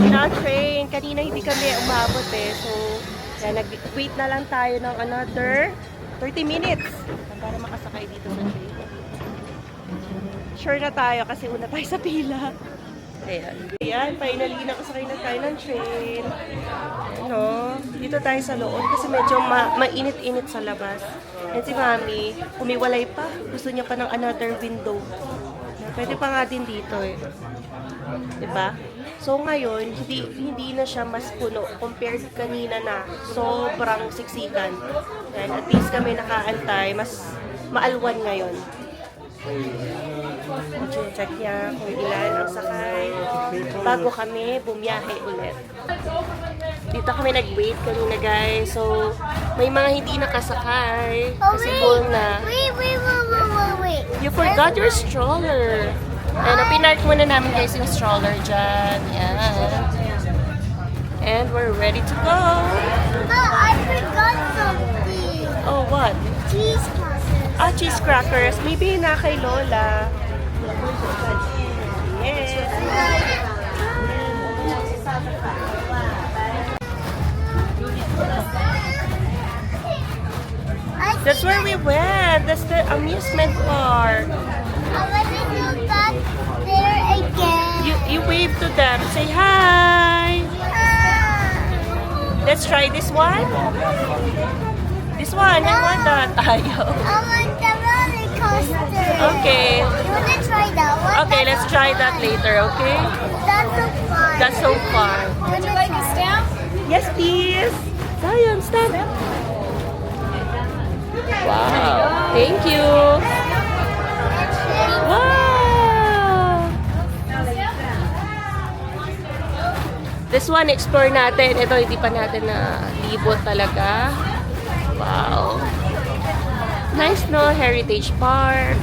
Na-train. Kanina hindi kami umabot eh. So, yan, nag-wait na lang tayo ng another 30 minutes para makasakay dito sa train. Sure na tayo kasi una tayo sa pila. Ayan. Ayan, finally nakasakay na tayo ng train. Ano, dito tayo sa loob kasi medyo mainit-init sa labas. And si Mami, umiwalay pa. Gusto niya pa ng another window. Pwede pa nga din dito eh. Diba? So ngayon, hindi na siya mas puno compared kanina na sobrang siksikan. And at least kami nakaantay, mas maalwan ngayon. Check niya kung ilan ang sakay bago kami bumiyahe ulit. Dito kami nag-wait kanina guys. So, may mga hindi nakasakay kasi full na. Wait. You forgot your stroller. And pinark muna namin guys yung stroller dyan. Yan. And we're ready to go. No, I forgot something. Oh, what? Cheese crackers. Ah, cheese crackers. Maybe na kay Lola. Yes. That's where we went. That's the amusement park. I want to go back there again. You wave to them. Say hi. Ah, Let's try this one. This one. I want that. Ayaw. I want the roller coaster. Okay. You want to try that one? Okay, let's try that later, okay? That's so fun. That's so fun. Would you like a stamp? Yes, please. Zion, stand. Wow. Thank you. Wow. This one, explore natin. Ito, hindi pa natin na libot talaga. Wow. Nice, no? Heritage Park.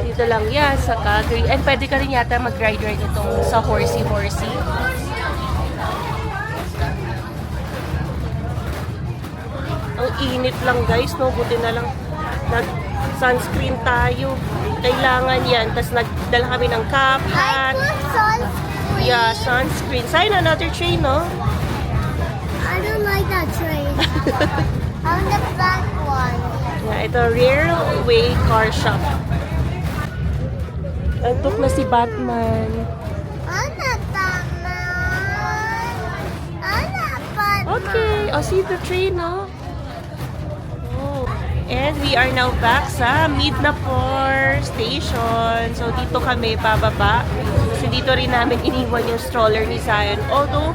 Dito lang yan, sa Calgary. And pwede ka rin yata mag-ride-ride itong sa horsey-horsey. Ang init lang guys, no? Buti na lang nag-sunscreen tayo. Kailangan yan. Tapos nagdala kami ng cap, I hat. put sunscreen. Yeah, sunscreen. Sign another train, no? I don't like that train. I want the black one. Yeah, ito, Railway Car Shop. Antok na si Batman. Ana Batman. Ana Batman. Okay, oh, see the train, no? Oh. And we are now back sa Midnapore Station. So, dito kami pababa. Kasi dito rin namin iniwan yung stroller ni Zion. Although,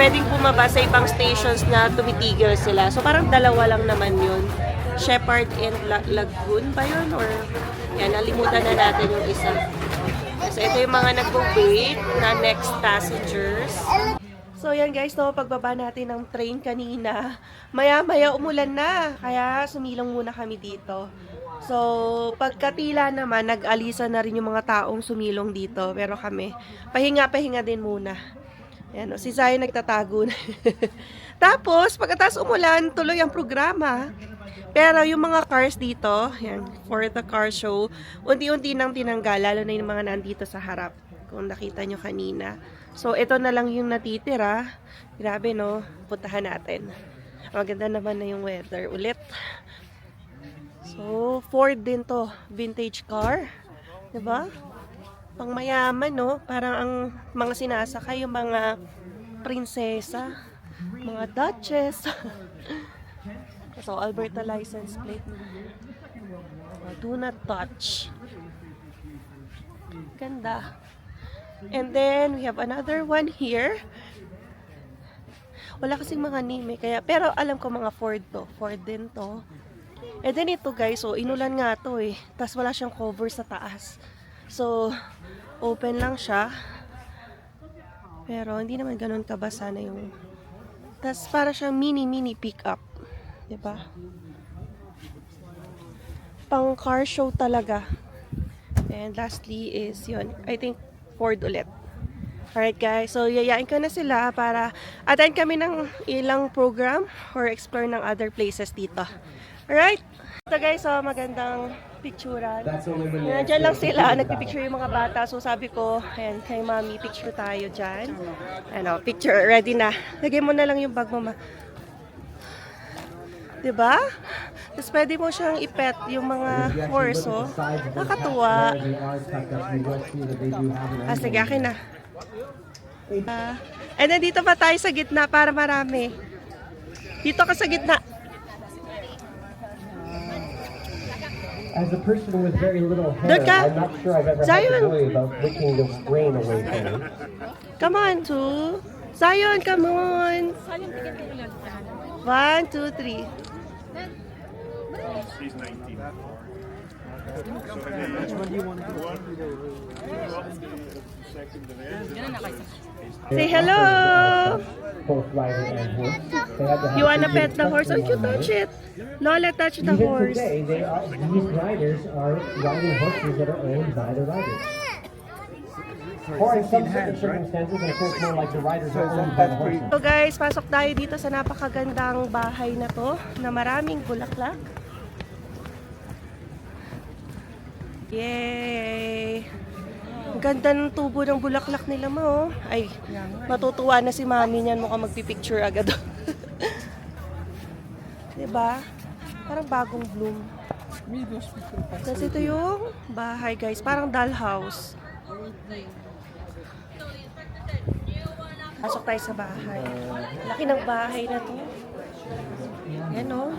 pwedeng bumaba sa ibang stations na tumitigil sila. So, parang dalawa lang naman yun. Shepherd and Lagoon ba yun? Or, yan, nalimutan na natin yung isa. So, ito yung mga nag-wait na next passengers. So, yan guys, no, pagbaba natin ng train kanina, maya-maya umulan na. Kaya, sumilong muna kami dito. So, pagkatila naman, nag-alisa na rin yung mga taong sumilong dito. Pero kami, pahinga-pahinga din muna. Yan, no, si Zion nagtatago na. Tapos, pagkatapos umulan, tuloy ang programa. Pero yung mga cars dito, yan, for the car show, unti-unti nang tinanggal, lalo na yung mga nandito sa harap. Kung nakita nyo kanina. So, ito na lang yung natitira. Grabe, no? Puntahan natin. Maganda naman na yung weather ulit. So, Ford din to. Vintage car. Diba? Pang mayaman, no? Parang ang mga sinasakay, yung mga prinsesa, mga duchess. So, Alberta license plate. Do not touch. Ganda. And then, we have another one here. Wala kasing mga name eh. Kaya, pero alam ko mga Ford to. Ford din to. And then ito guys, so inulan nga to eh. Tapos wala siyang cover sa taas. So, open lang siya. Pero hindi naman ganun kabasa na yung... Tapos para siyang mini pick-up. Diba? Pang car show talaga. And lastly is yun. I think Ford ulit. Alright guys, so yayain ko na sila para attend kami ng ilang program or explore ng other places dito. Alright? So guys, so magandang picturean. That's only when you Nandiyan lang sila, nagpipicture yung mga bata. So sabi ko, ayan, kay mami, picture tayo dyan. Ano, picture, ready na. Lagay mo na lang yung bag mo, ma. Diba? Tapos pwede mo siyang ipet yung mga horse, oh. Nakatuwa. Ah, sige, akin na. And then dito pa tayo sa gitna para marami. Dito ka sa gitna. As a person with very little hair, Doon ka. I'm not sure I've ever had Zion. to worry about wicking the rain away from me. Come on, two. Zion, come on. 1, 2, 3. She's 19. Say hello. Both rider and horse. They had to have You wanna two pet the good horse? Oh, you touches on touch them. it. Lola, touch the Even horse. today, these riders are riding horses that are owned by the riders. Or in some certain circumstances, and of course more like the riders are owned by the horses. So guys, pasok tayo dito sa napakagandang bahay na to na maraming bulaklak. Yay! Ang ganda ng tubo ng bulaklak nila mo. Ay, matutuwa na si mami niyan, mukhang magpipicture agad. Diba? Parang bagong bloom. Tapos ito yung bahay guys, parang dollhouse. Pasok tayo sa bahay. Laki ng bahay na to. Yan o.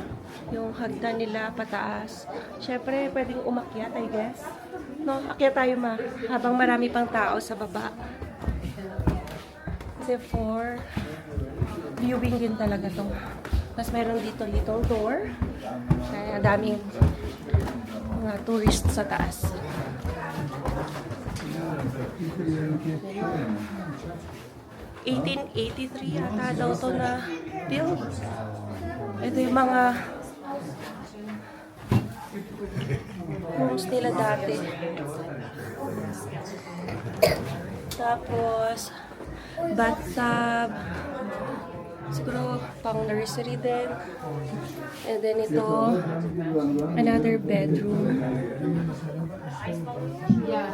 Yung hagdan nila pataas. Siyempre, pwedeng umakyat, I guess. No, akyat tayo ma. Habang marami pang tao sa baba. Kasi for viewing din talaga to. Tapos meron dito little door. Kaya daming mga tourist sa taas. 1883 yata daw to na build. Ito yung mga homes nila dati. Tapos, bathtub. Siguro pang nursery din. And then ito, another bedroom. Yeah,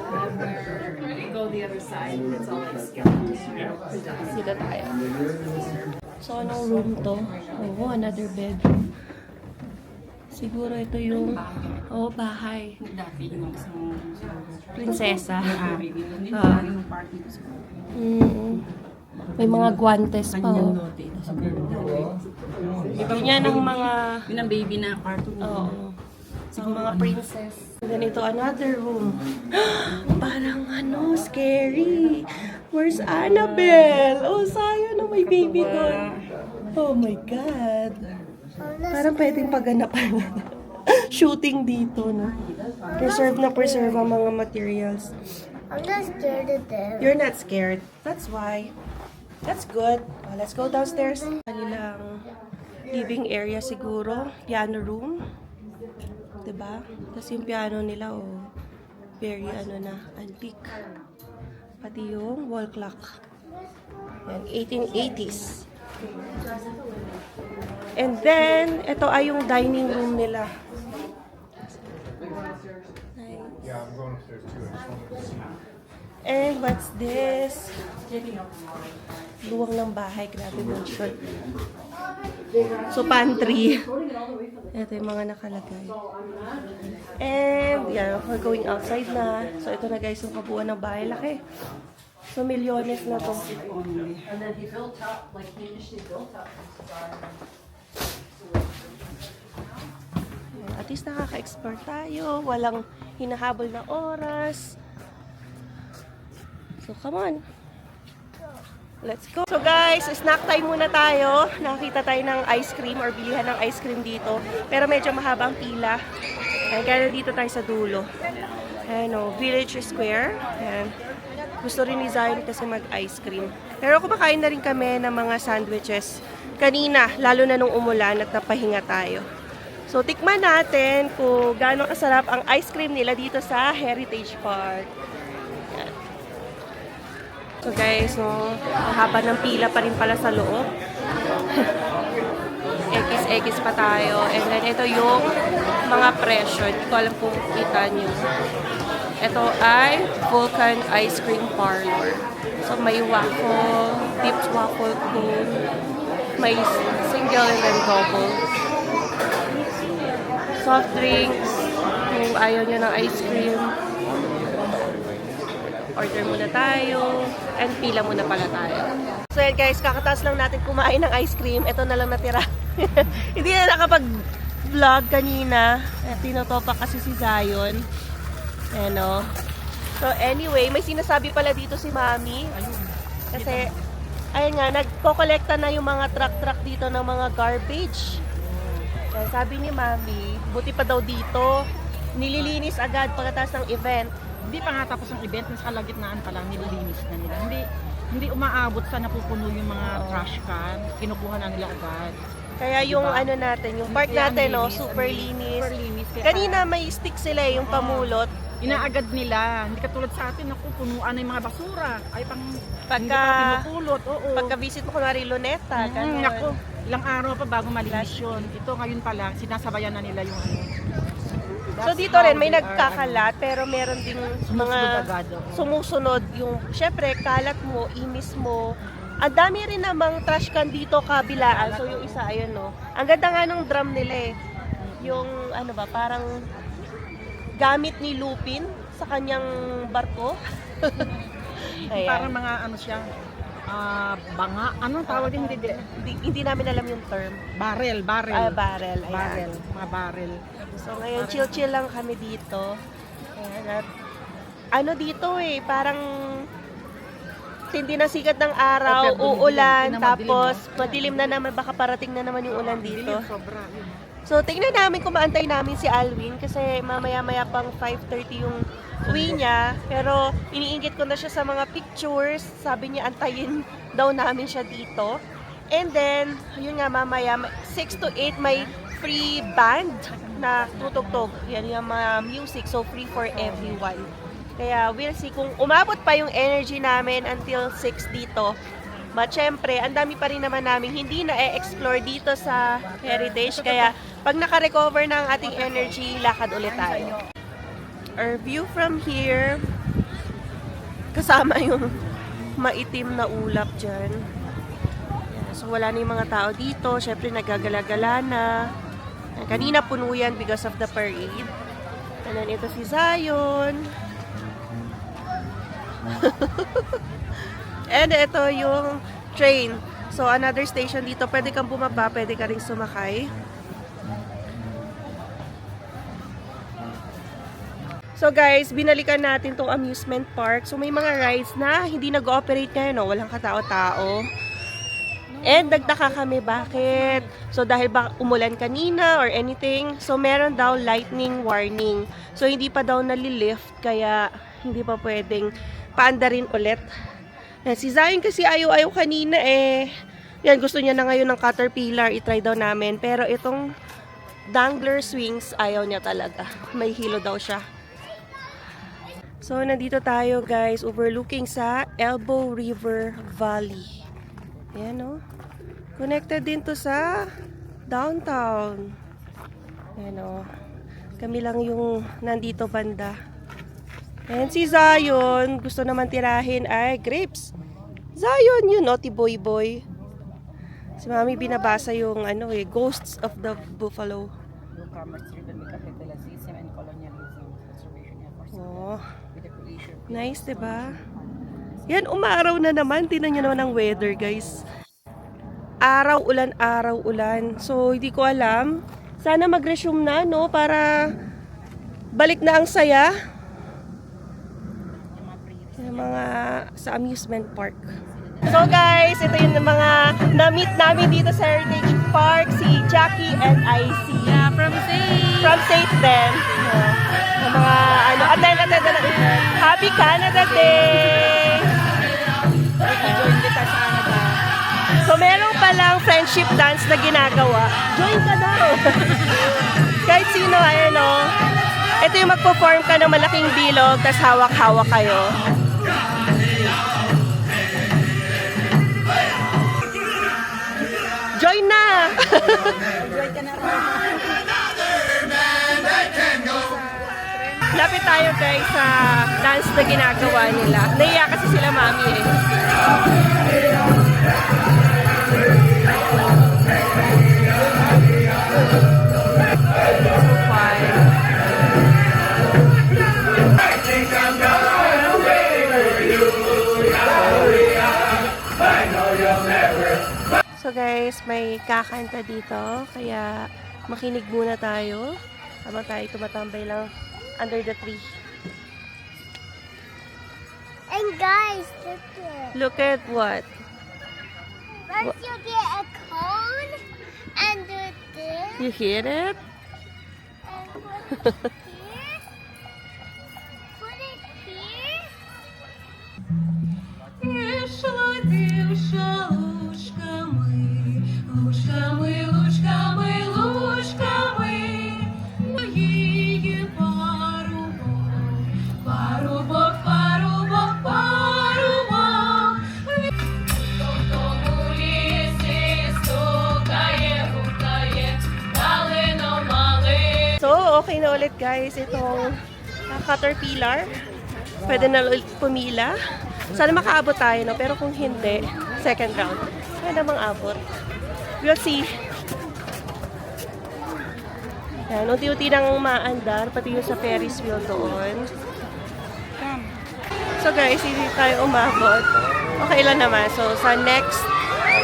where you go the other side, it's all like skeletons. Sila tayo. So, anong room to? Oo, another bedroom. Siguro ito yung, bahay. Dati yung isang Prinsesa. ari din. Ah. Yung party ko sa May mga guantes pa, kanyang oh. lote. Tapos Ganyan ang mga, yun ang baby na cartoon. ang mga princess. And then ito, another room. Parang scary. Where's Annabelle? Oh, sayang na may baby doon. Oh my God. Parang pwedeng paganapan. Shooting dito, no? Preserve ang mga materials. I'm not scared of them. You're not scared. That's why. That's good. Let's go downstairs. Kanilang living area siguro. Piano room. Diba? Tapos yung piano nila, very antique. Pati yung wall clock. Yan, 1880s. And then, ito ay yung dining room nila. Yeah, I'm going upstairs too. I just wanted to see. And what's this? Luwang ng bahay. Grabe mo siya. So, pantry. Ito yung mga nakalagay. And, yeah, we're going outside na. So, ito na guys, yung kabuuan ng bahay. Laki. So, milyones na to. At least nakaka-explore tayo. Walang hinahabol na oras. So, come on. Let's go. So guys, snack time muna tayo. Nakakita tayo ng ice cream or bilihan ng ice cream dito. Pero medyo mahabang pila. Ayan, kaya dito tayo sa dulo. Ayan o, Village Square. Ayan. Gusto rin ni Zion kasi mag-ice cream. Pero kumakain na rin kami ng mga sandwiches kanina, lalo na nung umulan at napahinga tayo. So, tikman natin kung gaano kasarap ang ice cream nila dito sa Heritage Park. Ayan. So guys, ang haba ng pila pa rin pala sa loob. X pa tayo. And then, ito yung mga presyo. Hindi ko alam kung kita nyo. Ito ay Vulcan Ice Cream Parlor. So, may waffle, dipped waffle cone, may single and then double. Soft drinks, kung ayaw nyo ng ice cream, order muna tayo, and pila muna pala tayo. So yan guys, kakataas lang natin kumain ng ice cream. Ito na lang natira. Hindi na nakapag-vlog kanina. Tinotopa kasi si Zion. Ano. So anyway, may sinasabi pala dito si Mami. Kasi, ayun nga, nagko-collecta na yung mga truck-truck dito ng mga garbage. Kaya sabi ni Mami, buti pa daw dito, nililinis agad pagkatapos ng event. Hindi pa nga tapos ang event, nasa kalagitnaan pa lang nililinis na nila. Hindi umaabot sa napupuno yung mga trash can, kinukuha na nila agad. Kaya yung ano natin, yung park Kaya ang natin, no, linis, super ang linis. super linis. Kaya Kanina may stick sila yung pamulot. inaagad nila. Hindi katulad sa atin, naku, punuan na yung mga basura. Ay, hindi Pagka, pa pinupulot. Oo. pagka-visit mo kunwari Luneta, ganun. Naku, ilang araw pa bago malinis yun. Ito ngayon pa lang, sinasabayan na nila yung ano. So dito rin may nagkakalat pero meron ding mga sumusunod yung syempre kalat mo, imis mo. Ang dami rin namang trash can dito kabilaan. So yung isa ayun no. Ang ganda nga ng drum nila eh. Yung ano ba parang gamit ni Lupin sa kanyang barko. Ayan. Parang mga ano siya, banga, anong tawag din? Hindi namin alam yung term. Barrel. Barrel. Ayan. Mga barrel. So ngayon chill-chill lang kami dito. Ayan, at ano dito eh, parang tindi na sikat ng araw, uulan, tapos madilim na naman, baka parating na naman yung ulan dito. Sobra. So tingnan namin kung maantay namin si Alwin kasi mamaya-maya pang 5:30 yung uwi niya. Pero iniinggit ko na siya sa mga pictures. Sabi niya antayin daw namin siya dito. And then, yun nga mamaya, 6 to 8 may free band na tutugtog. Yan yung mga music. So, free for everyone. Kaya, we'll see kung umabot pa yung energy namin until 6 dito. But, syempre, ang dami pa rin naman namin hindi na-explore dito sa Heritage. Kaya, pag naka-recover na ang ating energy, lakad ulit tayo. Our view from here, kasama yung maitim na ulap dyan. So, wala na yung mga tao dito. Syempre, nagagala-gala na. Kanina puno yan because of the parade. And then, ito si Zion. And ito yung train. So, another station dito. Pwede kang bumaba, pwede ka rin sumakay. So guys, binalikan natin tong amusement park. So, may mga rides na hindi nag-ooperate ngayon. No? Walang katao-tao. And nagtaka kami bakit. So dahil ba umulan kanina or anything, so meron daw lightning warning. So hindi pa daw nalilift kaya hindi pa pwedeng paandarin ulit. Si Zion kasi ayaw kanina eh. Yan, gusto niya na ngayon ng Caterpillar, i-try daw namin. Pero itong Dangler Swings, ayaw niya talaga. May hilo daw siya. So nandito tayo guys, overlooking sa Elbow River Valley. Ayan o. Connected din to sa downtown. Ayan o. Kami lang yung nandito banda. And si Zion, gusto naman tirahin ay grapes. Zion, yun naughty boy. Si Mami binabasa yung ano eh, Ghosts of the Buffalo. Oh. Nice, diba? Yan, umaraw na naman. Tingnan nyo naman ang weather, guys. Araw, ulan. So, hindi ko alam. Sana mag-resume na, no? Para balik na ang saya. Yung mga sa amusement park. So, guys, ito yung mga na-meet namin dito sa Heritage Park. Si Jackie and Icy. Yeah, from Saint. From Saint then. Yung mga, attend na. Happy Canada Day! Join kita sa Canada. So, meron palang friendship dance na ginagawa. Join ka daw! Kahit sino, ayan o. Ito yung magpo-form ka ng malaking bilog, tas hawak-hawak kayo. Join na! Lapit tayo guys sa dance na ginagawa nila. Naiya kasi sila mami eh. So fun. So guys, may kakanta dito, kaya makinig muna tayo habang tayo tumatambay lang under the tree. And guys, look it. Look at what? First you get a cone and do this. You hear it? And put it here. Put it here. So, okay na ulit guys itong caterpillar. Pwede na ulit pumila. Sana makaabot tayo, no? Pero kung hindi, second round. Kaya namang abot. We'll see. Yan, unti-unti nang maandar, pati yung sa Ferris wheel doon. So guys, hindi tayo umabot. Okay lang naman. So, sa next,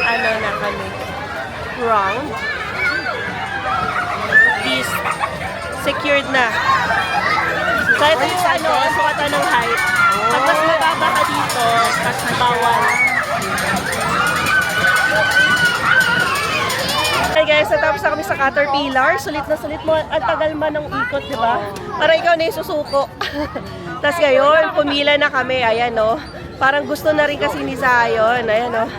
ano na kami, round. This, secured na. So, ito yung ano, sukatan ng height. Pag mas mababa ka dito, mas bawal. Hey guys, natapos na kami sa caterpillar. Sulit na sulit mo. Ang tagal man ng ikot, di ba? Para ikaw na yung susuko. Tapos ngayon, pumila na kami. Ayan, no. Parang gusto na rin kasi ni Zion. Ayan, no.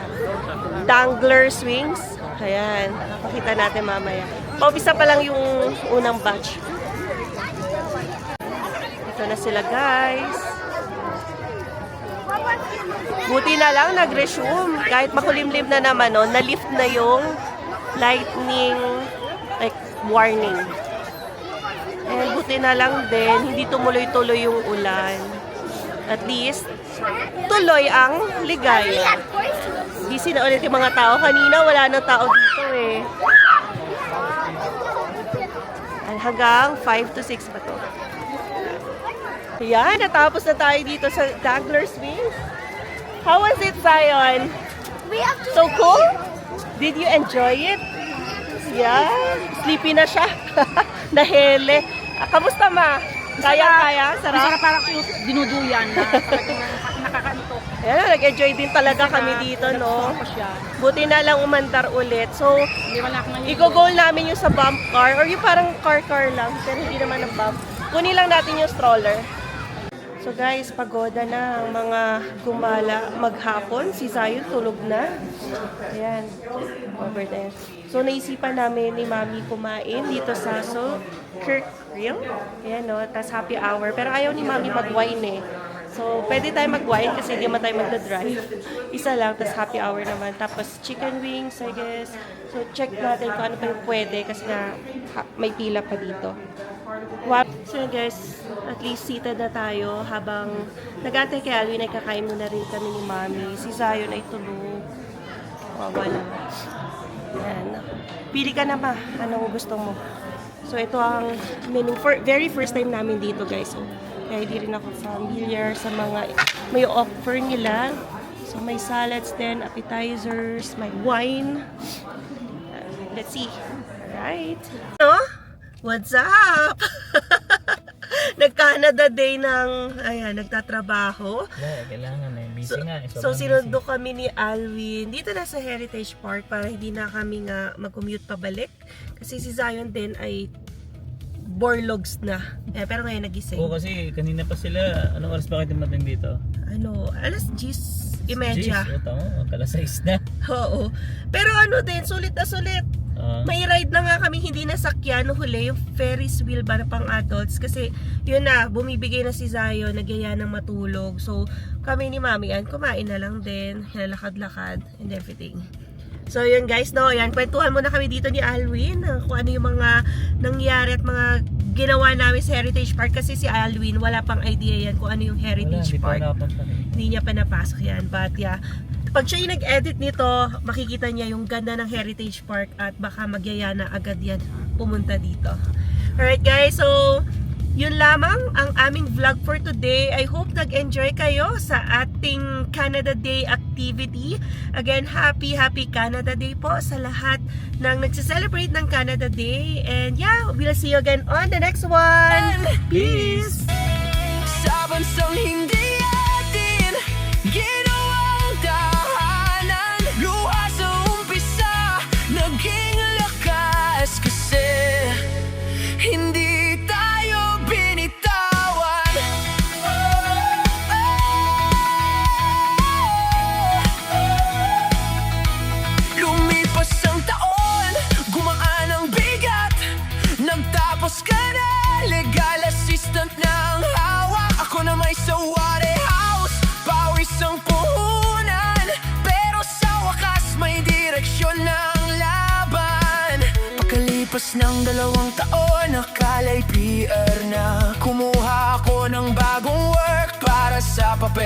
Dangler swings. Ayan. Pakita natin mamaya. Paumpisa pa lang yung unang batch. Ito na sila, guys. Buti na lang nag-resume. Kahit makulimlim na naman, no, na-lift na yung lightning, like, warning. And buti na lang din, hindi tumuloy-tuloy yung ulan. At least, tuloy ang ligaya. Busy na ulit yung mga tao. Kanina, wala nang tao dito eh. Hanggang 5 to 6 pa to. Yan, natapos na tayo dito sa Dangler Swings. How was it, Zion? We have to So cool? Did you enjoy it? Yeah, sleepy na siya. Nahele. Kamusta ma? Kaya? Sarap? Masarap parang dinuduyan na. Nakakanto. Ayan, nag-enjoy din talaga kami dito, no? Buti na lang umandar ulit. So, Hindi wala akong nahihilo. i-goal namin yung sa bump car or yung parang car lang, pero hindi naman ang bump. Kunin lang natin yung stroller. So guys, pagoda na ang mga gumala maghapon. Si Zion tulog na. Ayan, over there. So naisipan namin ni Mami kumain dito sa Kirk Grill. Ayan, no, tas happy hour. Pero ayaw ni Mami mag-wine eh. So, pwede tayo mag-wine kasi hindi naman tayo magdadrive. Isa lang, tas happy hour naman. Tapos chicken wings, I guess. So, check natin kung ano pa yung pwede kasi na may pila pa dito. Wow. So guys, at least seated na tayo habang nag-aantay kay Alwin ay kakain muna rin kami ni Mami. Si Zion ay tulog. Wala. Yan. Pili ka na ba? Anong gusto mo? So ito ang menu. Very first time namin dito guys. So, kaya di rin ako familiar sa mga may offer nila. So may salads din, appetizers, may wine. Let's see. Alright. No? What's up? Nag-Canada Day ng, ayan, nagtatrabaho. Kailangan eh. Busy nga eh. So, sinundo kami ni Alwin dito na sa Heritage Park para hindi na kami nga mag-commute pabalik. Kasi si Zion din ay borlogs na. Pero ngayon nagising. Oo, kasi kanina pa sila. Anong oras ba kayo dumating dito? Ano, alas 10:30. Oo, tama. Alas 6 na. Oo. Pero ano din, sulit na sulit. May ride na nga kami, hindi nasakyan no huli, yung Ferris wheel ba na pang adults. Kasi yun na, bumibigay na si Zion, nagyaya ng matulog. So kami ni Mami, kumain na lang din, lakad-lakad and everything. So yun guys, no, ayan, kwentuhan muna kami dito ni Alwin kung ano yung mga nangyari at mga ginawa namin sa Heritage Park kasi si Alwin wala pang idea yan kung ano yung Heritage Wala, Park. hindi pa napunta rin. Hindi niya pa napasok yan, but yeah, pag siya yung nag-edit nito, makikita niya yung ganda ng Heritage Park at baka magyaya na agad yan pumunta dito. Alright guys, so yun lamang ang aming vlog for today. I hope nag-enjoy kayo sa ating Canada Day activity. Again, happy Canada Day po sa lahat ng nagsiselebrate ng Canada Day. And yeah, we'll see you again on the next one. Peace! Sa bansang hindi atin ginawang tahanan, luha sa umpisa naging lakas kasi hindi tayo binitawan. Lumipas ang taon, gumaan ang bigat, nagtapos ka na, legal assistant ng hawak. Ako na may sawari house, pawis ang puhunan, pero sa wakas may direksyon ng laban. Pagkalipas ng 2 taon, akala'y PR na, kumuha ako ng bagong work para sa papel.